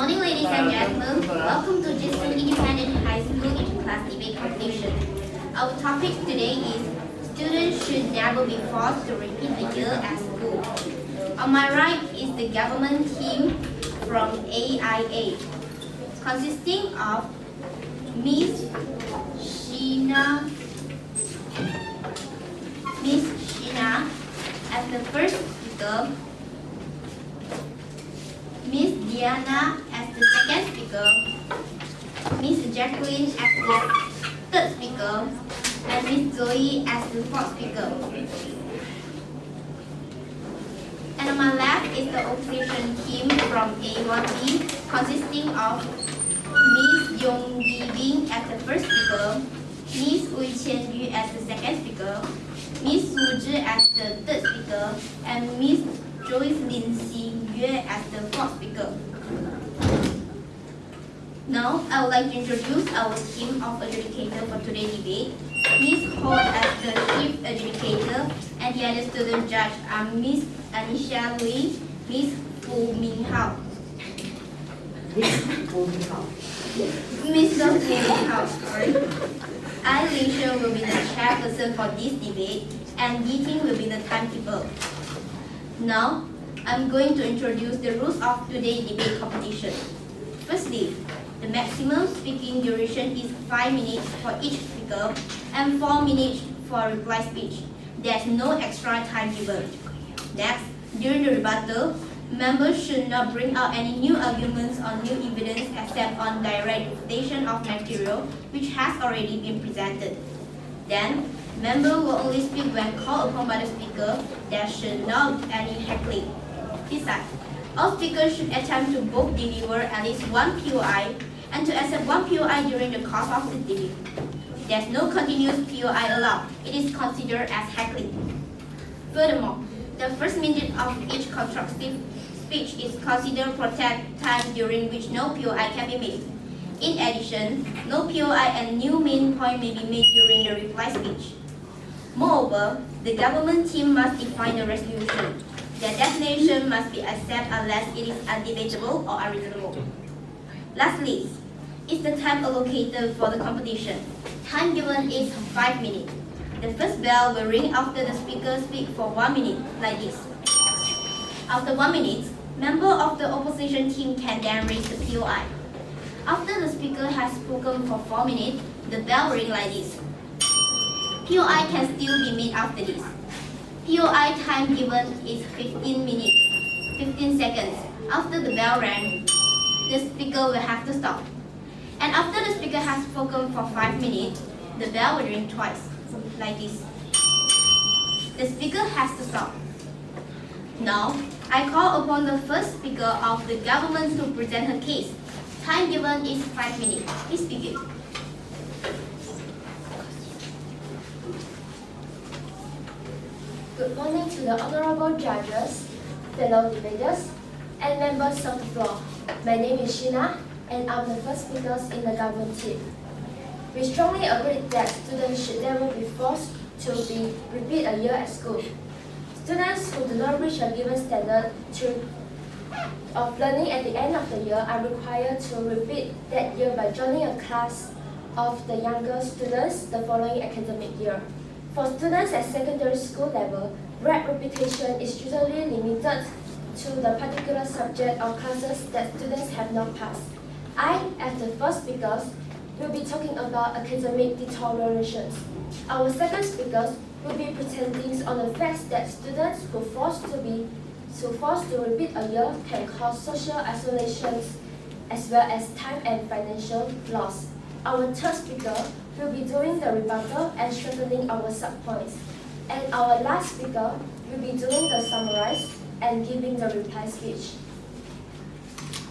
morning, ladies and gentlemen. Welcome to Jason Independent High School Interclass Debate Competition. Our topic today is students should never be forced to repeat a year at school. On my right is the government team from AIA, consisting of Miss Sheena as the first speaker, Miss Diana as the second speaker, Miss Jacqueline as the third speaker, and Miss Zoe as the fourth speaker. And on my left is the opposition team from A1B, consisting of Miss Yong Yi Bing as the first speaker, Miss Ui Qian Yu as the second speaker, Miss Su Zhi as the third speaker, and Miss Joyce Lin Xi Yue as the fourth speaker. Now, I would like to introduce our team of adjudicators for today's debate. Miss Ho as the chief adjudicator, and the other student judge are Miss Anisha Lee, Miss Fu Ming Hao. Mr. Fu Ming Hao, sorry. I, Lisha, will be the chairperson for this debate, and Yi-Ting will be the timekeeper. Now, I'm going to introduce the rules of today's debate competition. Firstly, the maximum speaking duration is 5 minutes for each speaker and 4 minutes for reply speech. There's no extra time given. Next, during the rebuttal, members should not bring out any new arguments or new evidence except on direct refutation of material which has already been presented. Then, members will only speak when called upon by the speaker. There should not be any heckling. Besides, all speakers should attempt to both deliver at least one POI and to accept one POI during the course of the debate. There's no continuous POI allowed. It is considered as heckling. Furthermore, the first minute of each constructive speech is considered protected time during which no POI can be made. In addition, no POI and new main point may be made during the reply speech. Moreover, the government team must define the resolution. Their definition must be accepted unless it is undebatable or unreasonable. Lastly, is the time allocated for the competition. Time given is 5 minutes. The first bell will ring after the speaker speaks for 1 minute, like this. After 1 minute, member of the opposition team can then raise the POI. After the speaker has spoken for 4 minutes, the bell will ring like this. POI can still be made after this. POI time given is 15 minutes, 15 seconds. After the bell rang, the speaker will have to stop. And after the speaker has spoken for 5 minutes, the bell will ring twice, like this. The speaker has to stop. Now, I call upon the first speaker of the government to present her case. Time given is 5 minutes. Please begin. Good morning to the honorable judges, fellow debaters, and members of the floor. My name is Sheena, and I'm the first speaker in the government team. We strongly agree that students should never be forced to repeat a year at school. Students who do not reach a given standard of learning at the end of the year are required to repeat that year by joining a class of the younger students the following academic year. For students at secondary school level, repetition is usually limited to the particular subject or classes that students have not passed. I, as the first speaker, will be talking about academic deteriorations. Our second speaker will be presenting on the facts that students who forced to repeat a year can cause social isolation as well as time and financial loss. Our third speaker will be doing the rebuttal and strengthening our subpoints. And our last speaker will be doing the summarize and giving the reply speech.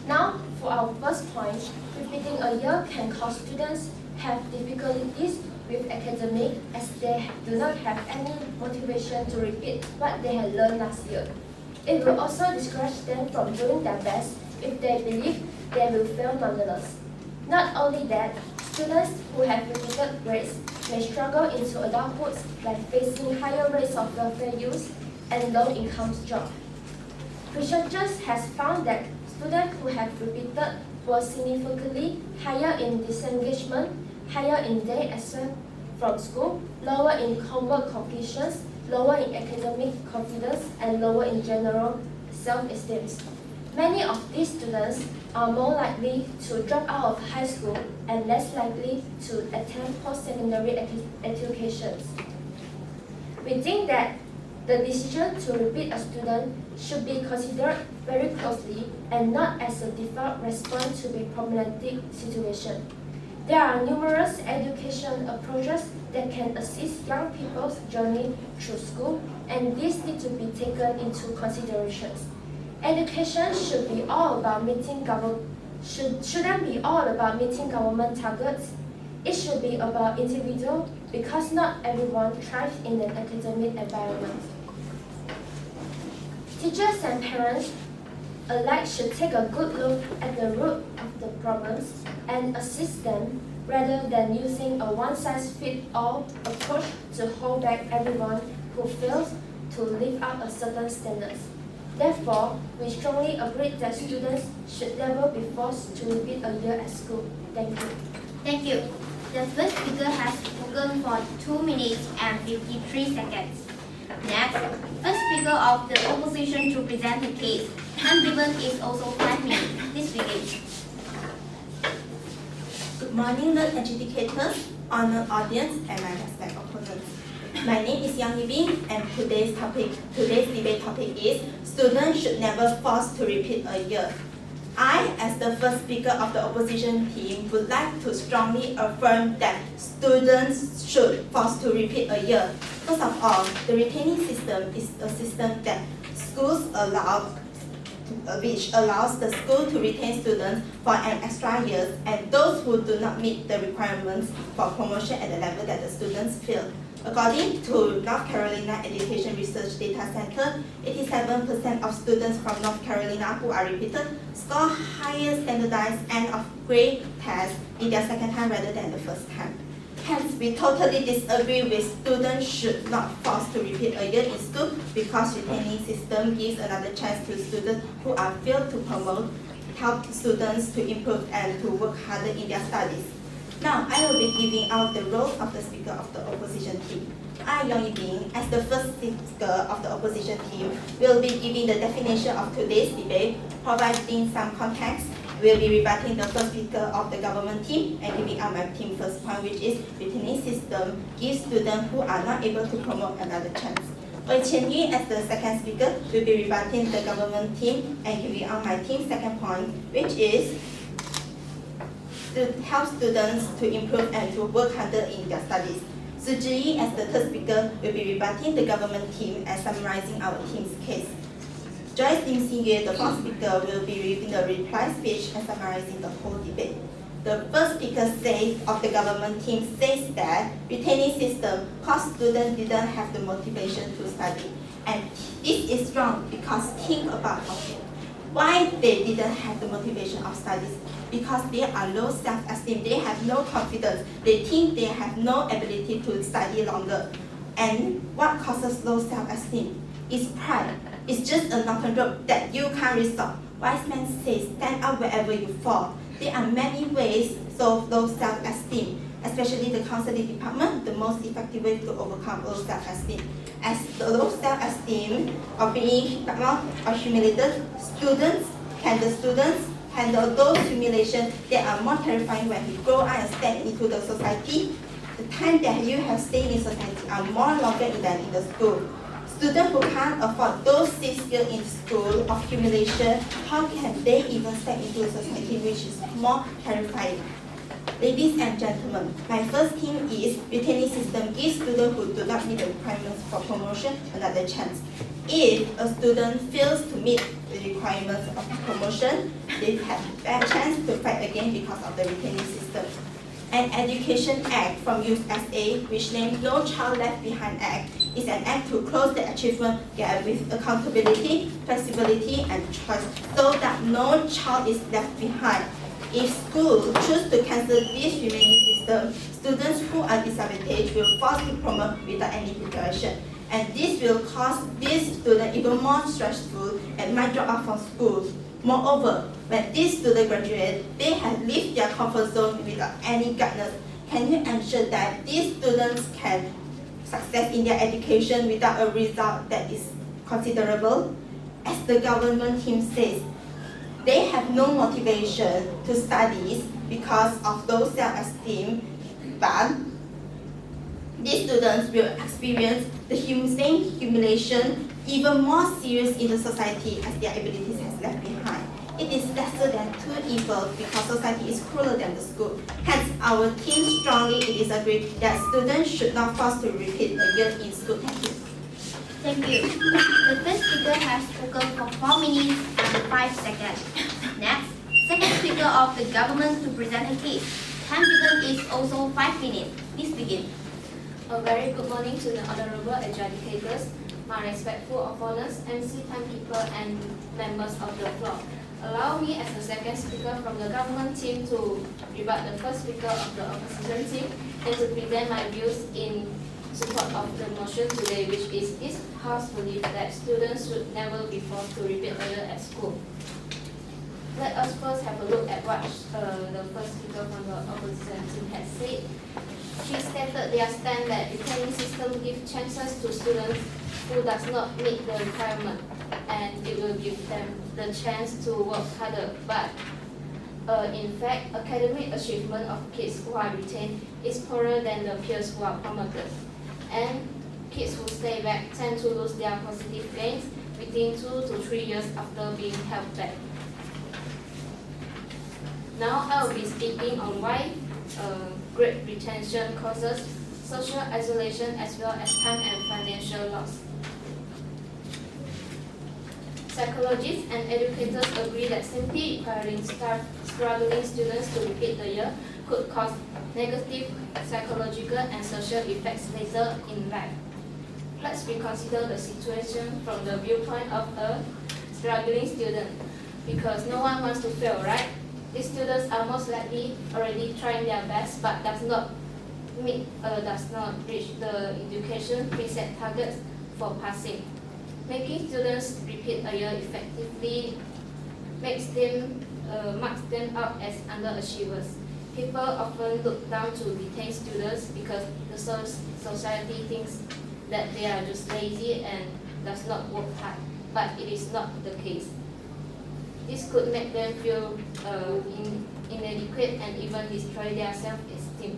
Now, for our first point, repeating a year can cause students have difficulties with academic as they do not have any motivation to repeat what they had learned last year. It will also discourage them from doing their best if they believe they will fail nonetheless. Not only that, students who have repeated grades may struggle into adulthood by facing higher rates of welfare use and low-income jobs. Researchers have found that students who have repeated were significantly higher in disengagement, higher in day absence from school, lower in homework completions, lower in academic confidence, and lower in general self-esteem. Many of these students are more likely to drop out of high school and less likely to attend post-secondary education. We think that the decision to repeat a student should be considered very closely and not as a default response to a problematic situation. There are numerous education approaches that can assist young people's journey through school, and these need to be taken into consideration. Education shouldn't be all about meeting government targets. It should be about individual because not everyone thrives in an academic environment. Teachers and parents alike should take a good look at the root of the problems and assist them rather than using a one-size-fits-all approach to hold back everyone who fails to live up a certain standards. Therefore, we strongly agree that students should never be forced to repeat a year at school. Thank you. Thank you. The first speaker has spoken for 2 minutes and 53 seconds. Next, a speaker of the opposition to present the case. Time given is also 5 minutes. Please begin. Good morning, learned educators, honored audience, and my respected opponents. My name is Yang Yibing, and today's debate topic is students should never forced to repeat a year. I, as the first speaker of the opposition team, would like to strongly affirm that students should forced to repeat a year. First of all, the retaining system is a system that schools which allows the school to retain students for an extra year, and those who do not meet the requirements for promotion at the level that the students fail. According to North Carolina Education Research Data Center, 87% of students from North Carolina who are repeated score higher standardized end of grade tests in their second time rather than the first time. Hence, we totally disagree with students should not forced to repeat a year in school because retaining system gives another chance to students who are failed to promote, help students to improve and to work harder in their studies. Now, I will be giving out the role of the speaker of the opposition team. I, Yang Yibing, as the first speaker of the opposition team, will be giving the definition of today's debate, providing some context. We'll be rebutting the first speaker of the government team and giving out my team first point, which is retaining system gives students who are not able to promote another chance. Wei Qianyu, as the second speaker, will be rebutting the government team and giving out my team's second point, which is to help students to improve and to work harder in their studies. Su Zhiyi, as the third speaker, will be rebutting the government team and summarizing our team's case. Joyce Lim Xingyue, the fourth speaker, will be reading the reply speech and summarizing the whole debate. The first speaker of the government team says that retaining system cause students didn't have the motivation to study. And this is wrong because think about it. Why they didn't have the motivation of studies? Because they are low self-esteem, they have no confidence, they think they have no ability to study longer. And what causes low self-esteem? It's pride. It's just a knock and rope that you can't resolve. Wise man says, stand up wherever you fall. There are many ways to solve low self-esteem, especially the counseling department, the most effective way to overcome low self-esteem. As the low self-esteem of being or humiliated, can the students handle those humiliations that are more terrifying when you grow up and step into the society? The time that you have stayed in society are more longer than in the school. Students who can't afford those 6 years in school of humiliation, how can they even step into a society which is more terrifying? Ladies and gentlemen, my first theme is retaining system gives students who do not meet the requirements for promotion another chance. If a student fails to meet the requirements of promotion, they have a bad chance to fight again because of the retaining system. An Education Act from USA, which named No Child Left Behind Act, is an act to close the achievement gap with accountability, flexibility, and choice so that no child is left behind. If schools choose to cancel this remaining system, students who are disadvantaged will force to promote without any preparation. And this will cause these students even more stressful and might drop out from school. Moreover, when these students graduate, they have left their comfort zone without any guidance. Can you ensure that these students can success in their education without a result that is considerable? As the government team says, they have no motivation to study because of low self-esteem, but these students will experience the same humiliation even more serious in the society as their abilities has left behind. It is lesser than two evils because society is crueler than the school. Hence, our team strongly disagree that students should not forced to repeat a year in school. Thank you. Thank you. The first speaker has spoken for 4 minutes and 5 seconds. Next, second speaker of the government to present a case. Time given is also 5 minutes. Please begin. A very good morning to the honorable educators, my respectful opponents, MC timekeeper, and members of the floor. Allow me as the second speaker from the government team to rebut the first speaker of the opposition team and to present my views in support of the motion today, which is this House belief that students should never be forced to repeat a year at school. Let us first have a look at what the first speaker from the opposition team has said. She stated their stand that the training system gives chances to students who does not meet the requirement, and it will give them the chance to work harder. But in fact, academic achievement of kids who are retained is poorer than the peers who are promoted. And kids who stay back tend to lose their positive gains within 2 to 3 years after being held back. Now I will be speaking on why grade retention causes social isolation as well as time and financial loss. Psychologists and educators agree that simply requiring struggling students to repeat the year could cause negative psychological and social effects later in life. Let's reconsider the situation from the viewpoint of a struggling student, because no one wants to fail, right? These students are most likely already trying their best but does not reach the education preset targets for passing. Making students repeat a year effectively marks them out as underachievers. People often look down to retain students because the society thinks that they are just lazy and does not work hard, but it is not the case. This could make them feel inadequate and even destroy their self-esteem.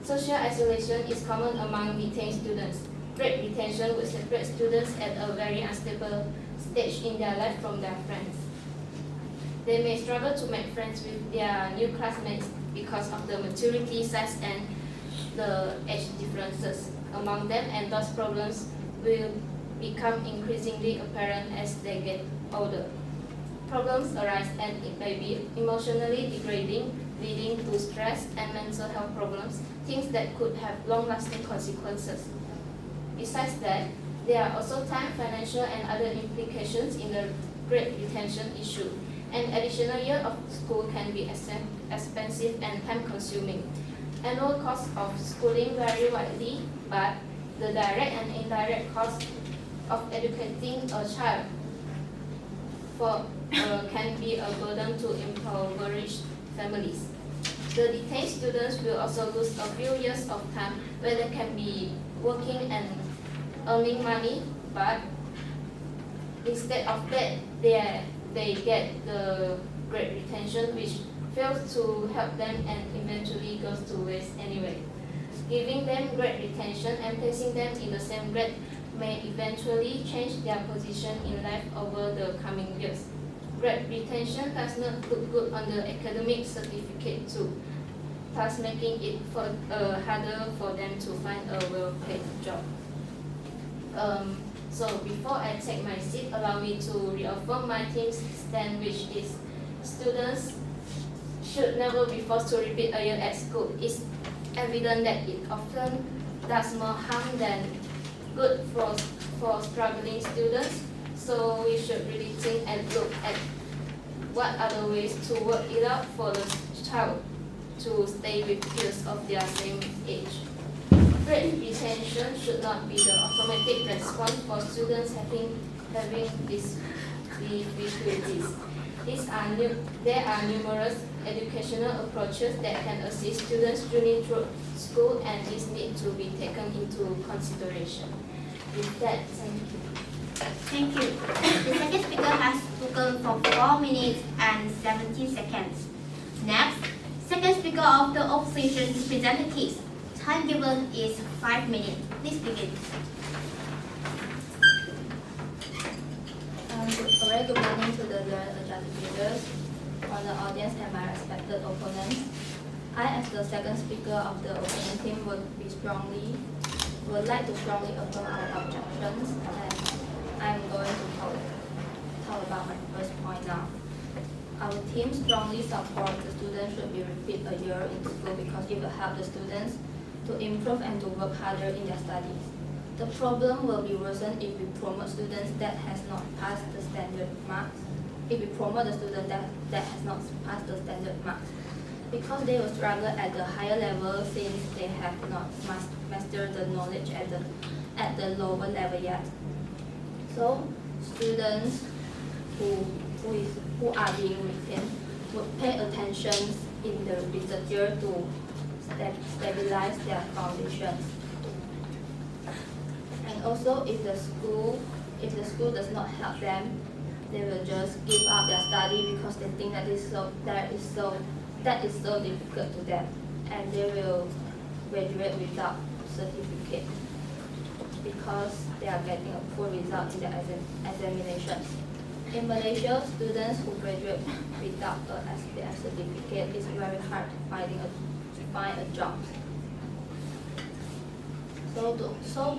Social isolation is common among retained students. Grade retention would separate students at a very unstable stage in their life from their friends. They may struggle to make friends with their new classmates because of the maturity, size, and the age differences among them, and those problems will become increasingly apparent as they get older. Problems arise and it may be emotionally degrading, leading to stress and mental health problems, things that could have long-lasting consequences. Besides that, there are also time, financial, and other implications in the grade retention issue. An additional year of school can be expensive and time-consuming. Annual costs of schooling vary widely, but the direct and indirect costs of educating a child can be a burden to impoverished families. The detained students will also lose a few years of time where they can be working and earning money, but instead of that, they get the grade retention, which fails to help them and eventually goes to waste anyway. Giving them grade retention and placing them in the same grade may eventually change their position in life over the coming years. Grade retention does not look good on the academic certificate too, thus making it harder for them to find a well-paid job. So before I take my seat, allow me to reaffirm my team's stand, which is students should never be forced to repeat a year at school. It's evident that it often does more harm than good for struggling students. So we should really think and look at what are the ways to work it out for the child to stay with peers of their same age. Grade retention should not be the automatic response for students having this we do this. There are numerous educational approaches that can assist students' journey through school, and this need to be taken into consideration. With that, thank you. Thank you. The second speaker has spoken for 4 minutes and 17 seconds. Next, second speaker of the opposition to present the case. Time given is 5 minutes. Please begin. A very good morning to the judge leaders, on the audience, and my respected opponents. I, as the second speaker of the opposition team, would like to strongly affirm our objections, and I'm going to talk about my first point now. Our team strongly supports the students should be repeat a year in school because it will help the students to improve and to work harder in their studies. The problem will be worsened if we promote students that has not passed the standard marks. If we promote the student that has not passed the standard marks, because they will struggle at the higher level since they have not mastered the knowledge at the lower level yet. So students who are being retained would pay attention in the research year to stabilize their foundations. And also, if the school does not help them, they will just give up their study because they think that is so difficult to them, and they will graduate without certificate because they are getting a poor result in their examinations. In Malaysia, students who graduate without their certificate is very hard to find a job. So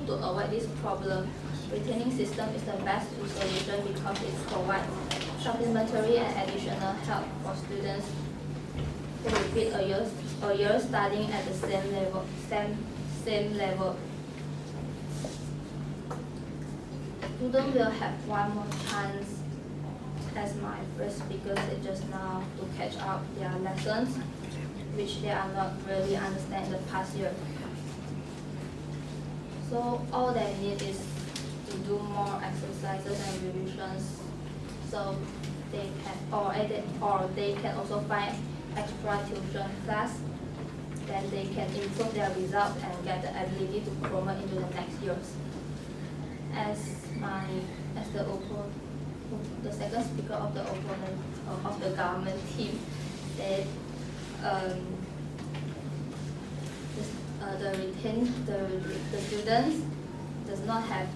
to avoid this problem, retaining system is the best solution because it provides supplementary and additional help for students who repeat a year studying at the same level. Students will have one more chance, as my first speaker said just now, to catch up their lessons, which they are not really understand in the past year. So all they need is to do more exercises and revisions, so they can also find extra tuition class. Then they can improve their results and get the ability to promote into the next years. As the second speaker of the opponent of the government team said, the students does not have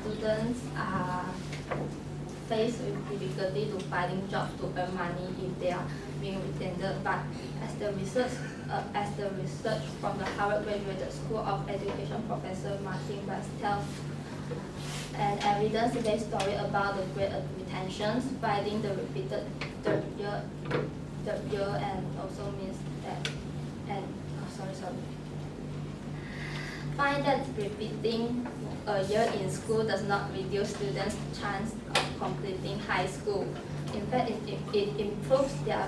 students are faced with difficulty to finding jobs to earn money if they are being retained. But as the research from the Harvard Graduate School of Education Professor Martin Bass tells an evidence-based story about the great retentions, finding the repeated third year and also means that find that repeating a year in school does not reduce students' chance of completing high school. In fact, it improves their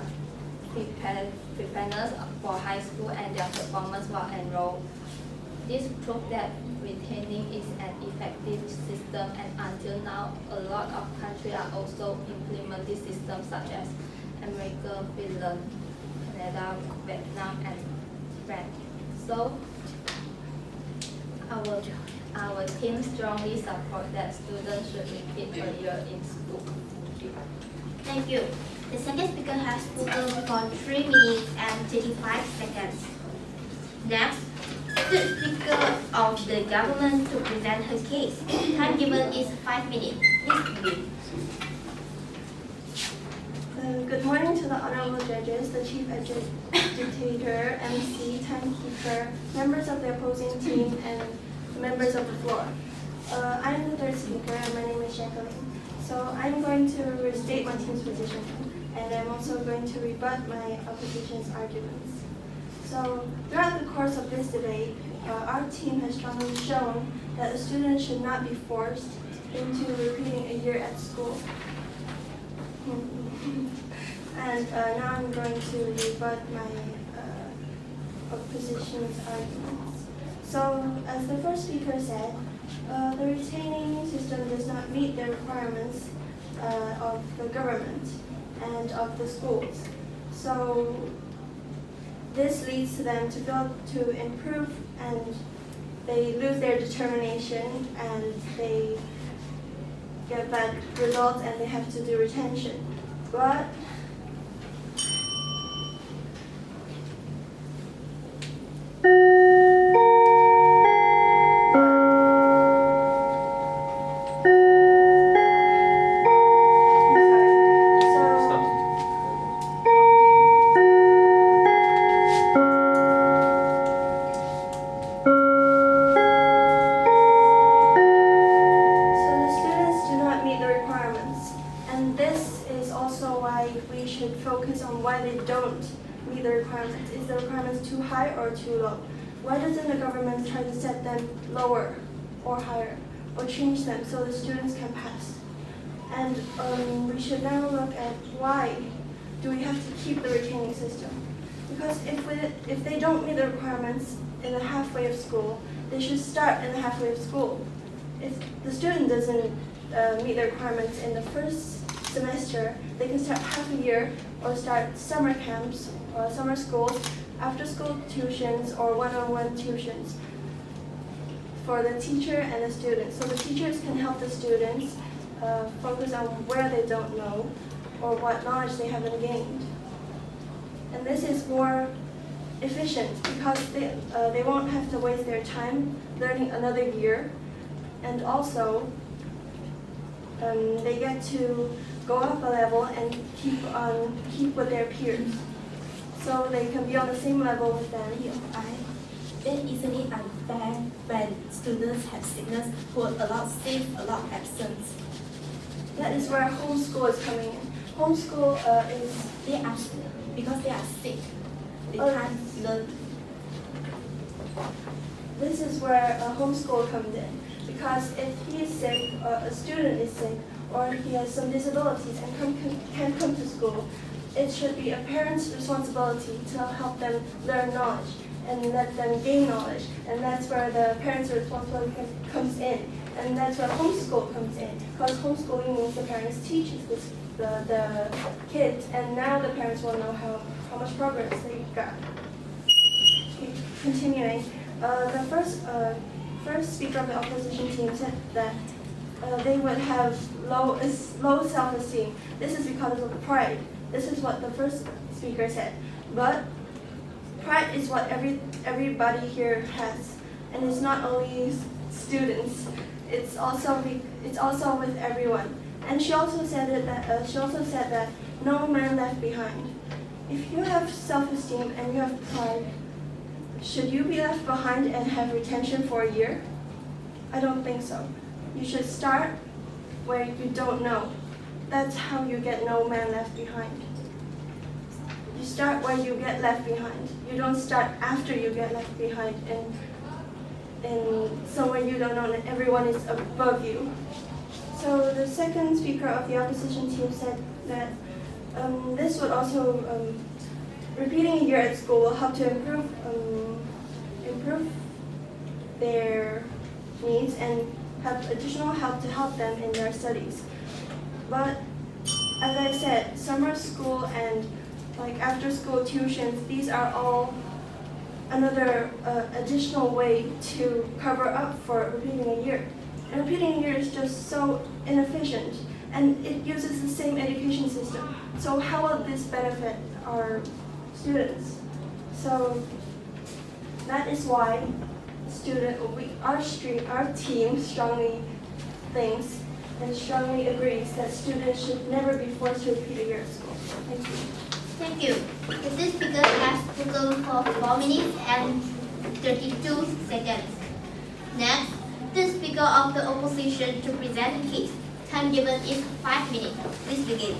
preparedness for high school and their performance while enrolled. This proves that retaining is an effective system, and until now, a lot of countries are also implementing systems such as America, Finland, Canada, Vietnam, and France. So, our team strongly support that students should repeat a year in school. Thank you. The second speaker has spoken for 3 minutes and 35 seconds. Next, third speaker of the government to present her case. Time given is 5 minutes. Please begin. Good morning to the honorable judges, the chief agitator, MC, timekeeper, members of the opposing team, and members of the floor. I am the third speaker, and my name is Jacqueline. So I'm going to restate my team's position, and I'm also going to rebut my opposition's arguments. So throughout the course of this debate, our team has strongly shown that a student should not be forced into repeating a year at school. And now I'm going to rebut my opposition's arguments. So, as the first speaker said, the retaining system does not meet the requirements of the government and of the schools. So, this leads to them to fail to improve, and they lose their determination, and they get bad results, and they have to do retention. But we should focus on why they don't meet the requirements. Is the requirements too high or too low? Why doesn't the government try to set them lower or higher, or change them so the students can pass? And we should now look at why do we have to keep the retaining system? Because if they don't meet the requirements in the halfway of school, they should start in the halfway of school. If the student doesn't meet the requirements in the first semester, they can start half a year or start summer camps or summer schools, after school tuitions or one-on-one tuitions for the teacher and the students. So the teachers can help the students focus on where they don't know or what knowledge they haven't gained. And this is more efficient because they won't have to waste their time learning another year, and also they get to go up a level and keep with their peers, so they can be on the same level with them. Then isn't it unfair when students have sickness who allow sick, allow absence? That is where homeschool is coming in. Homeschool is because they are sick. They can't learn. This is where homeschool comes in. Because if he is sick, or a student is sick, or he has some disabilities and can't come to school, it should be a parent's responsibility to help them learn knowledge and let them gain knowledge. And that's where the parent's responsibility comes in. And that's where homeschool comes in. Because homeschooling means the parents teach the kids, and now the parents will know how much progress they got. Continuing, the first speaker of the opposition team said that they would have low self-esteem. This is because of pride. This is what the first speaker said. But pride is what everybody here has, and it's not only students. It's also with everyone. And she also said that no man left behind. If you have self-esteem and you have pride, should you be left behind and have retention for a year? I don't think so. You should start where you don't know. That's how you get no man left behind. You start where you get left behind. You don't start after you get left behind in somewhere you don't know and everyone is above you. So the second speaker of the opposition team said that this would also, repeating a year at school will help to improve their needs and have additional help to help them in their studies. But as I said, summer school and after school tuitions, these are all another additional way to cover up for repeating a year. And repeating a year is just so inefficient, and it uses the same education system. So how will this benefit our students? So that is why our team strongly thinks and strongly agrees that students should never be forced to repeat a year of school. Thank you. Thank you. The speaker has spoken for 4 minutes and 32 seconds. Next, the speaker of the opposition to present the case. Time given is 5 minutes. Please begin.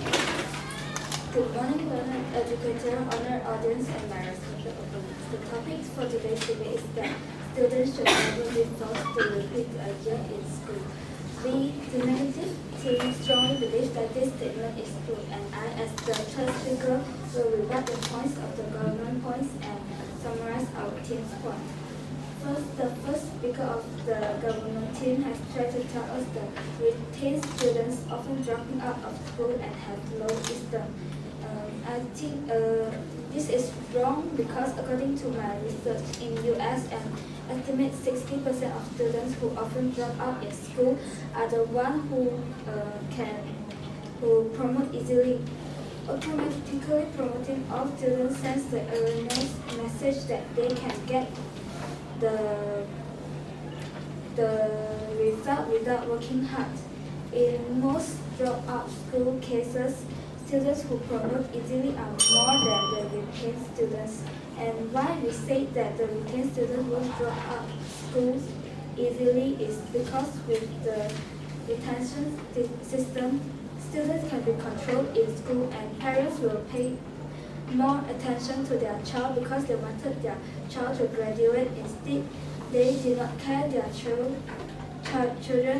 Good morning, learned educator, honored audience, and my respected opponents. The topic for today's debate is that students should never be forced to repeat a year in school. We, the negative team, strongly believe that this statement is true, and I, as the third speaker, will rebut the points of the government points and summarize our team's point. The first speaker of the government team has tried to tell us that retained students often dropping out of school and have low wisdom. I think this is wrong because according to my research in US, an estimate 60% of students who often drop out in school are the ones who promote easily. Automatically promoting all students sends the erroneous message that they can get the result without working hard. In most dropout school cases, students who promote easily are more than the retained students. And why we say that the retained students will drop out schools easily is because with the retention system, students can be controlled in school and parents will pay more attention to their child because they wanted their child to graduate. Instead, they did not care their children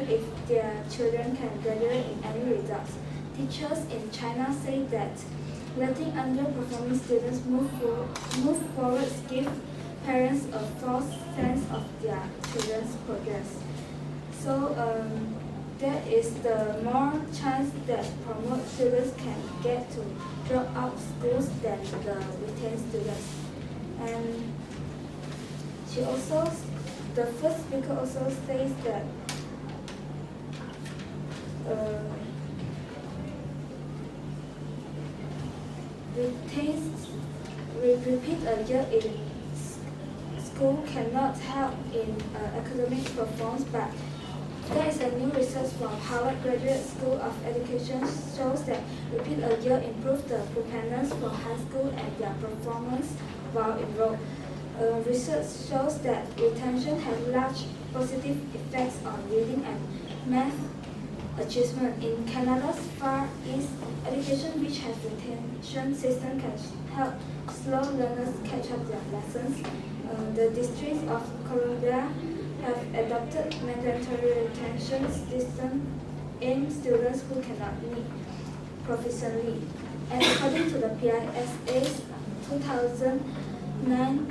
if their children can graduate in any results. Teachers in China say that letting underperforming students move forward gives parents a false sense of their children's progress. So there is the more chance that promote students can get to drop out schools than the retained students. And the first speaker also says that repeat a year in school cannot help in academic performance, but there is a new research from Harvard Graduate School of Education shows that repeat a year improves the preparedness for high school and their performance while enrolled. Research shows that retention has large positive effects on reading and math achievement. In Canada's Far East, education which has retention system can help slow learners catch up their lessons. The District of Columbia have adopted mandatory retention system aimed students who cannot meet proficiently. And according to the PISA's 2009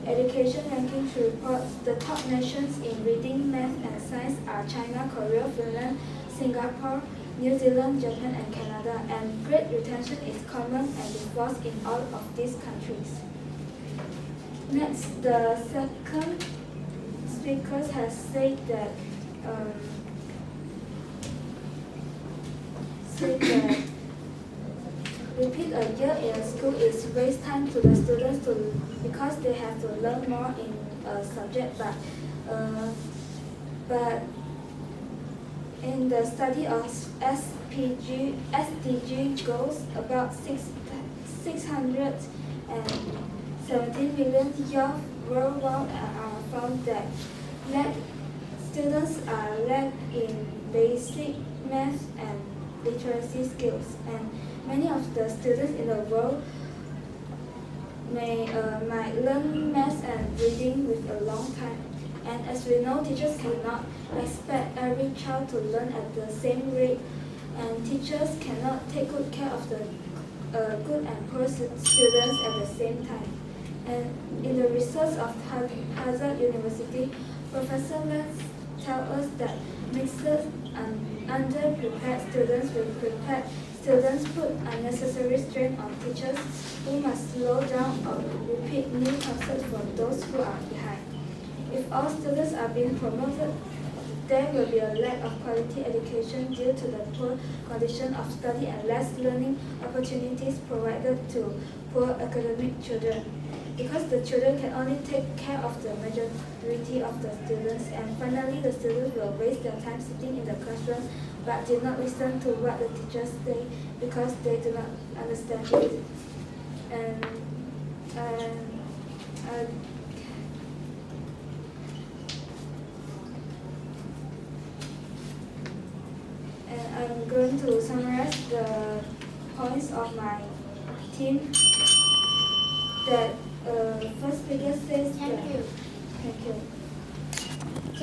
education rankings report, the top nations in reading, math, and science are China, Korea, Finland, Singapore, New Zealand, Japan, and Canada. And great retention is common and enforced in all of these countries. Next, the second speakers has said that repeat a year in a school is waste time to the students because they have to learn more in a subject, but in the study of SDG goals, about 617 million youth worldwide are found that students are lack in basic math and literacy skills, and many of the students in the world might learn math and reading with a long time. And as we know, teachers cannot expect every child to learn at the same rate, and teachers cannot take good care of the good and poor students at the same time. And in the research of Harvard University, Professor Lance tells us that mixes underprepared students with prepared students put unnecessary strain on teachers who must slow down or repeat new concepts for those who are behind. If all students are being promoted, there will be a lack of quality education due to the poor condition of study and less learning opportunities provided to poor academic children. Because the children can only take care of the majority of the students, and finally the students will waste their time sitting in the classroom but did not listen to what the teachers say because they do not understand it. And I'm going to summarize the points of my team. That first speaker says that. Thank you.